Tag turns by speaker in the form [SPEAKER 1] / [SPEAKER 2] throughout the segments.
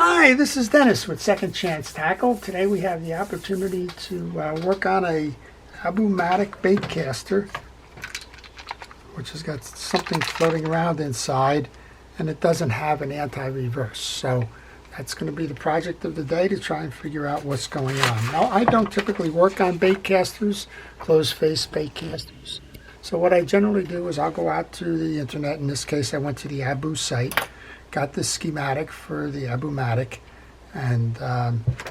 [SPEAKER 1] Hi, this is Dennis with Second Chance Tackle. Today we have the opportunity to work on a AbuMatic bait caster, which has got something floating around inside, and it doesn't have an anti-reverse. So that's going to be the project of the day, to try and figure out what's going on. Now, I don't typically work on bait casters, closed-face bait casters. So what I generally do is I'll go out to the internet. In this case, I went to the Abu site, got the schematic for the AbuMatic, and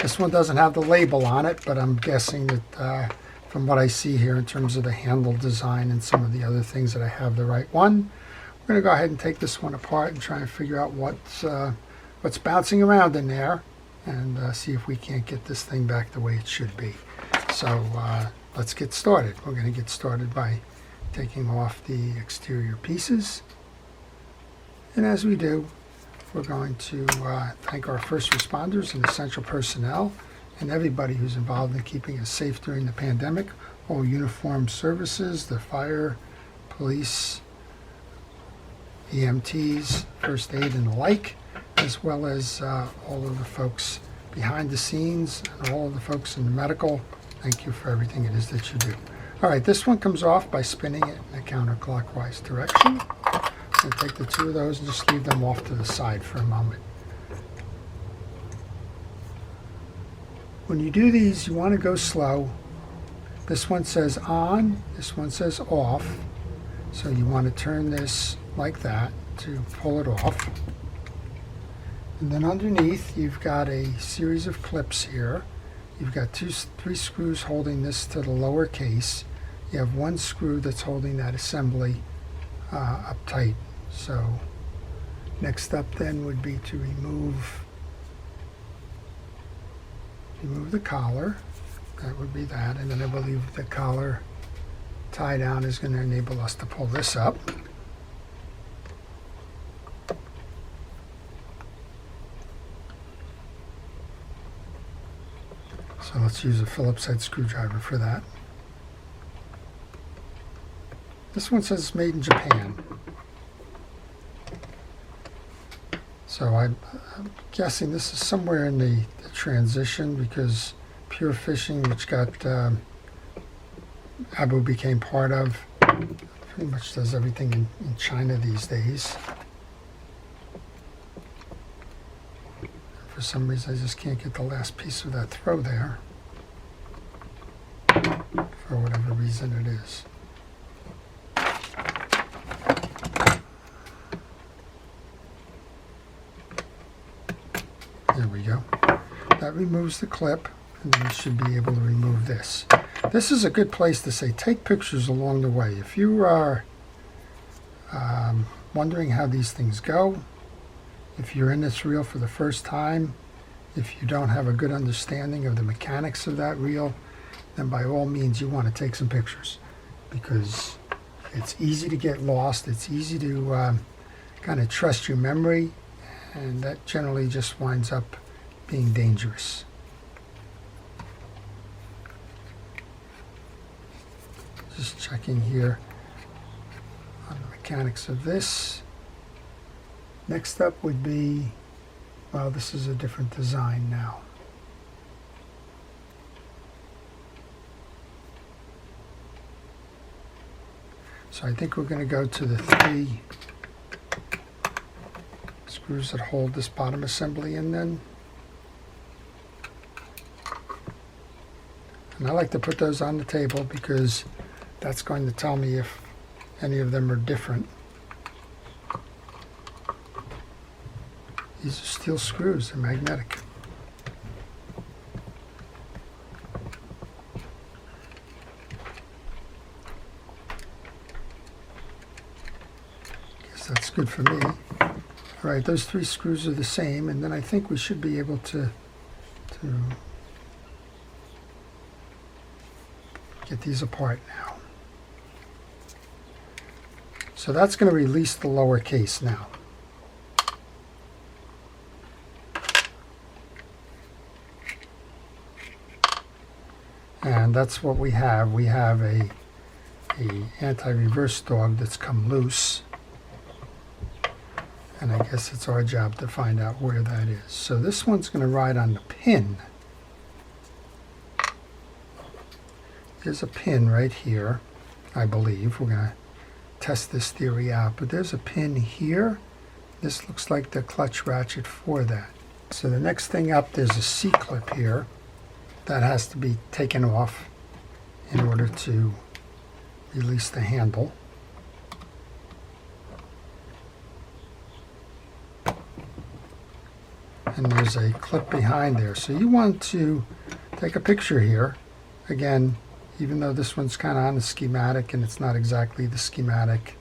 [SPEAKER 1] this one doesn't have the label on it, but I'm guessing that from what I see here in terms of the handle design and some of the other things, that I have the right one. We're going to go ahead and take this one apart and try and figure out what's bouncing around in there, and see if we can't get this thing back the way it should be. So let's get started. We're going to get started by taking off the exterior pieces, and as we do, we're going to thank our first responders and essential personnel and everybody who's involved in keeping us safe during the pandemic, all uniformed services, the fire, police, EMTs, first aid, and the like, as well as all of the folks behind the scenes and all of the folks in the medical. Thank you for everything it is that you do. All right, this one comes off by spinning it in a counterclockwise direction. I'm going to take the two of those and just leave them off to the side for a moment. When you do these, you want to go slow. This one says on, this one says off. So you want to turn this like that to pull it off. And then underneath, you've got a series of clips here. You've got three screws holding this to the lower case. You have one screw that's holding that assembly up tight. So next up then would be to remove the collar. That would be that, and then I believe the collar tie down is going to enable us to pull this up. So let's use a Phillips head screwdriver for that. This one says it's made in Japan. So I'm guessing this is somewhere in the transition, because Pure Fishing, which got Abu became part of, pretty much does everything in China these days. For some reason, I just can't get the last piece of that throw there, for whatever reason it is. There we go. That removes the clip, and then you should be able to remove this. This is a good place to say, take pictures along the way. If you are wondering how these things go, if you're in this reel for the first time, if you don't have a good understanding of the mechanics of that reel, then by all means you want to take some pictures, because it's easy to get lost. It's easy to kind of trust your memory, and that generally just winds up being dangerous. Just checking here on the mechanics of this. Next up would be, well, this is a different design now. So I think we're going to go to the three screws that hold this bottom assembly in then. And I like to put those on the table, because that's going to tell me if any of them are different. These are steel screws, they're magnetic. Guess that's good for me. All right, those three screws are the same, and then I think we should be able to get these apart now. So that's going to release the lower case now. And that's what we have. We have a anti-reverse dog that's come loose. And I guess it's our job to find out where that is. So this one's going to ride on the pin. There's a pin right here, I believe. We're going to test this theory out. But there's a pin here. This looks like the clutch ratchet for that. So the next thing up, there's a C-clip here that has to be taken off in order to release the handle. And there's a clip behind there. So you want to take a picture here. Again, even though this one's kind of on the schematic and it's not exactly the schematic,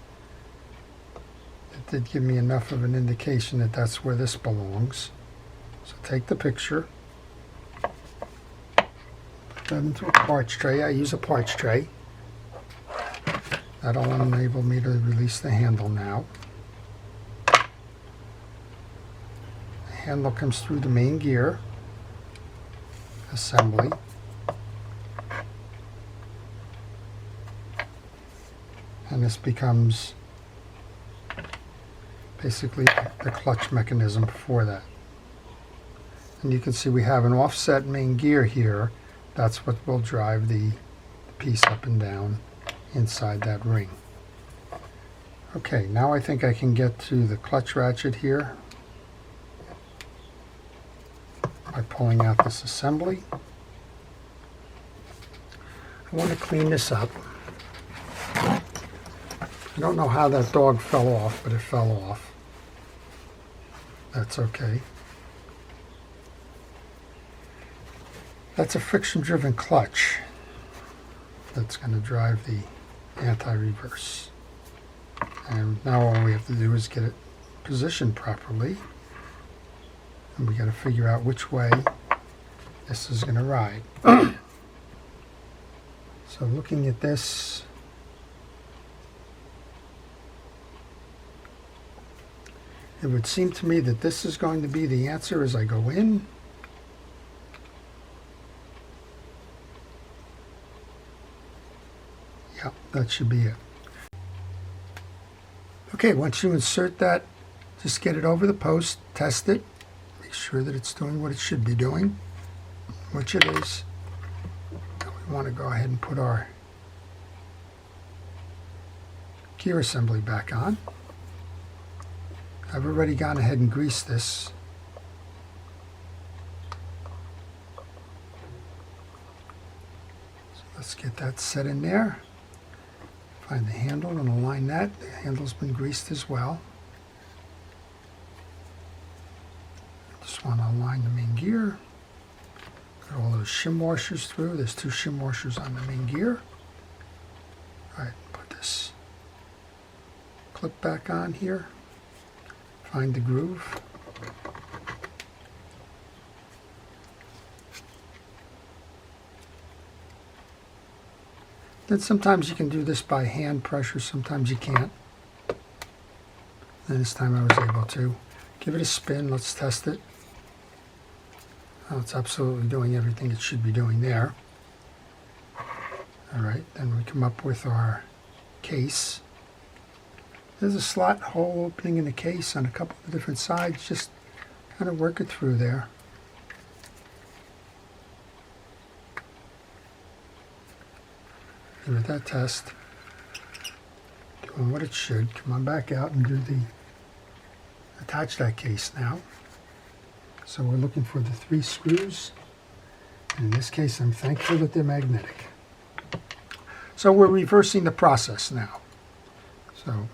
[SPEAKER 1] it did give me enough of an indication that that's where this belongs. So take the picture, put that into a parts tray. I use a parts tray. That'll enable me to release the handle now. Handle comes through the main gear assembly. And this becomes basically the clutch mechanism for that. And you can see we have an offset main gear here. That's what will drive the piece up and down inside that ring. Okay, now I think I can get to the clutch ratchet here by pulling out this assembly. I want to clean this up. I don't know how that dog fell off, but it fell off. That's okay. That's a friction-driven clutch that's going to drive the anti-reverse. And now all we have to do is get it positioned properly. And we got to figure out which way this is going to ride. So looking at this, it would seem to me that this is going to be the answer as I go in. Yeah, that should be it. Okay, once you insert that, just get it over the post, test it, make sure that it's doing what it should be doing, which it is. And we want to go ahead and put our gear assembly back on. I've already gone ahead and greased this. So let's get that set in there. Find the handle and align that. The handle's been greased as well. Just want to align the main gear. Got all those shim washers through. There's 2 shim washers on the main gear. All right, put this clip back on here. Find the groove. Then sometimes you can do this by hand pressure, sometimes you can't. And this time I was able to. Give it a spin, let's test it. Oh, it's absolutely doing everything it should be doing there. Alright, then we come up with our case. There's a slot hole opening in the case on a couple of different sides. Just kind of work it through there. Give it that test. Doing what it should. Come on back out and attach that case now. So we're looking for the 3 screws. And in this case, I'm thankful that they're magnetic. So we're reversing the process now. So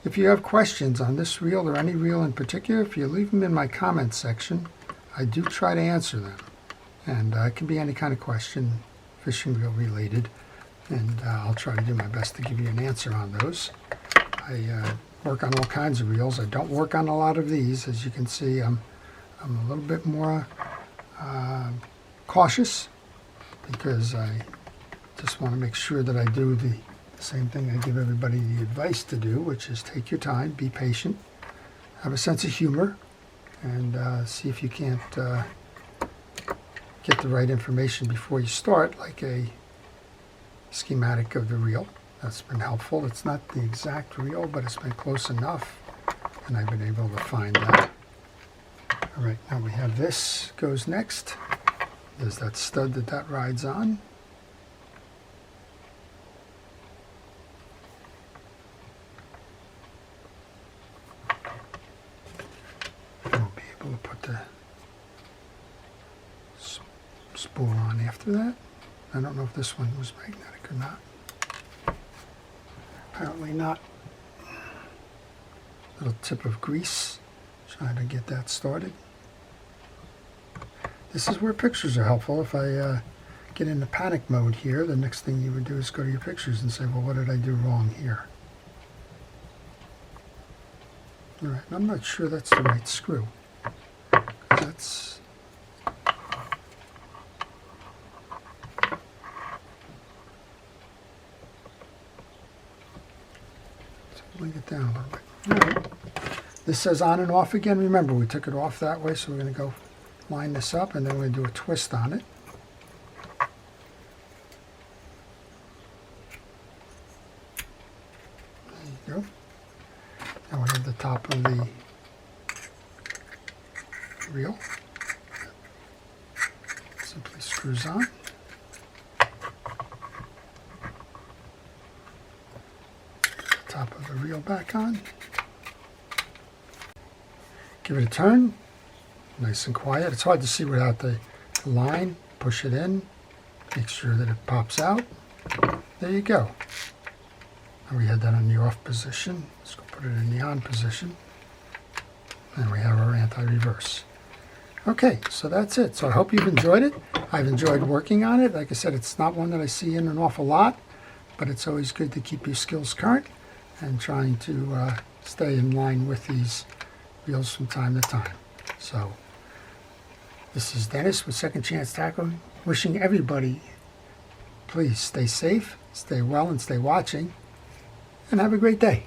[SPEAKER 1] if you have questions on this reel or any reel in particular, if you leave them in my comments section, I do try to answer them. And it can be any kind of question, fishing reel related. And I'll try to do my best to give you an answer on those. I work on all kinds of reels. I don't work on a lot of these. As you can see, I'm a little bit more cautious because I just want to make sure that I do the same thing I give everybody the advice to do, which is take your time, be patient, have a sense of humor, and see if you can't get the right information before you start, like a schematic of the reel. That's been helpful. It's not the exact reel, but it's been close enough. and I've been able to find that. All right, now we have this goes next. There's that stud that rides on. We'll be able to put the spool on after that. I don't know if this one was magnetic or not. Apparently not. Little tip of grease, trying to get that started. This is where pictures are helpful. If I get into panic mode here, the next thing you would do is go to your pictures and say, well, what did I do wrong here? All right, I'm not sure that's the right screw. That's bring it down a little bit. All right. This says on and off again. Remember, we took it off that way, so we're going to go line this up, and then we're going to do a twist on it. There you go. Now we have the top of the reel. Simply screws on. Top of the reel back on. Give it a turn. Nice and quiet. It's hard to see without the line. Push it in. Make sure that it pops out. There you go. Now we had that on the off position. Let's go put it in the on position. And we have our anti-reverse. Okay, so that's it. So I hope you've enjoyed it. I've enjoyed working on it. Like I said, it's not one that I see in an awful lot, but it's always good to keep your skills current and trying to stay in line with these reels from time to time. So this is Dennis with Second Chance Tackle, wishing everybody, please stay safe, stay well, and stay watching, and have a great day.